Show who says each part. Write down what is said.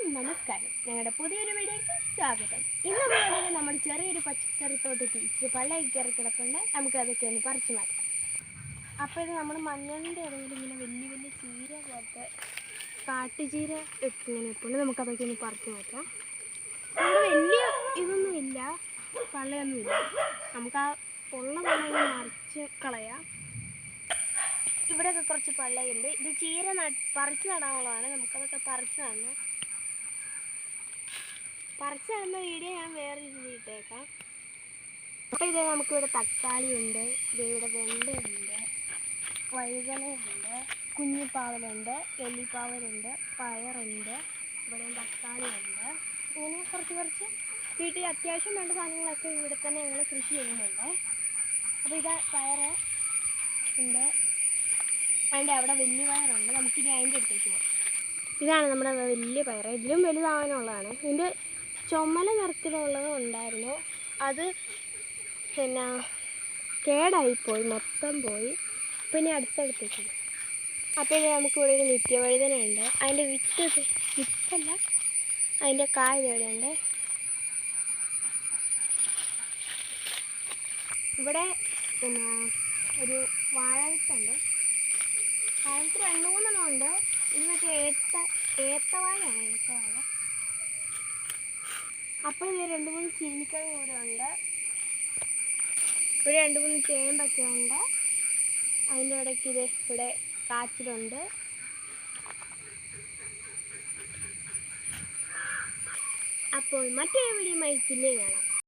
Speaker 1: എല്ലാവർക്കും നമസ്കാരം. ഞങ്ങളുടെ പുതിയൊരു വീഡിയോയ്ക്ക് സ്വാഗതം. ഇന്ന് മുതൽ നമ്മൾ ചെറിയൊരു പച്ചക്കറിത്തോട്ടത്തിൽ ഇച്ചിരി പള്ളയൊക്കെ കയറി കിടപ്പുണ്ട്. നമുക്കതൊക്കെ ഒന്ന് പറിച്ചു മാറ്റാം. അപ്പോൾ ഇത് നമ്മൾ മഞ്ഞളിൻ്റെ ഇടയിൽ ഇങ്ങനെ വലിയ വലിയ ചീര പോലത്തെ കാട്ടുചീര ഇങ്ങനെ ഇപ്പോഴും നമുക്കതൊക്കെ ഒന്ന് പറിച്ചു മാറ്റാം. ഇവിടെ വലിയ ഇതൊന്നും ഇല്ല, പള്ളയൊന്നുമില്ല. നമുക്ക് ആ ഉള്ള പള്ളയൊന്ന് മറിച്ച് കളയാം. ഇവിടെയൊക്കെ കുറച്ച് പള്ളയുണ്ട്. ഇത് ചീര പറിച്ച് നടാനുള്ളതാണ്. നമുക്കതൊക്കെ പറിച്ച് നടുന്ന വീഡിയോ ഞാൻ വേറെ ഇട്ടേക്കാം. അപ്പോൾ ഇത് നമുക്കിവിടെ തക്കാളിയുണ്ട്, ഇവിടെ വെണ്ടയുണ്ട്, വഴുതനയുണ്ട്, കുഞ്ഞിപ്പാവലുണ്ട്, എല്ലിപ്പാവലുണ്ട്, പയറുണ്ട്, ഇവിടെയും തക്കാളിയുണ്ട്. ഇങ്ങനെ കുറച്ച് വീട്ടിൽ അത്യാവശ്യം വേണ്ട സാധനങ്ങളൊക്കെ ഇവിടെ തന്നെ ഞങ്ങൾ കൃഷി ചെയ്യുന്നുണ്ട്. അപ്പോൾ ഇത് പയർ ഉണ്ട്, അതിൻ്റെ അവിടെ വലിയ പയറുണ്ട്. നമുക്കിനി അതിൻ്റെ അടുത്തേക്ക് പോകാം. ഇതാണ് നമ്മുടെ വലിയ പയർ. ഇതിലും വലുതാവാനുള്ളതാണ്. ഇതിൻ്റെ ചുമല നിറത്തിലുള്ളതും ഉണ്ടായിരുന്നു, അത് പിന്നെ കേടായിപ്പോയി, മൊത്തം പോയി. പിന്നെ അടുത്തടുത്തേക്ക് പോകും. അപ്പോൾ ഇത് നമുക്കിവിടെ ഒരു നിത്യവഴുതനയുണ്ട്. അതിൻ്റെ വിത്തല്ല, അതിൻ്റെ കായ ഇവിടെയുണ്ട്. ഇവിടെ പിന്നെ ഒരു വാഴവിത്തുണ്ട്. വാഴവിത്ത് 2-3 ഉണ്ട്. ഇത് മറ്റേ ഏത്തവാഴയാണ്, ഏത്തവാഴ. അപ്പോൾ ഇത് 2-3 ചീനിക്കിഴങ്ങ് ഇവിടെ ഉണ്ട്. ഇവിടെ 2-3 ചേമ്പൊക്കെ ഉണ്ട്. അതിൻ്റെ ഇടയ്ക്ക് ഇത് ഇവിടെ കാച്ചിലുണ്ട്. അപ്പോൾ മറ്റൊരു വീഡിയോയുമായി പിന്നെ കാണാം.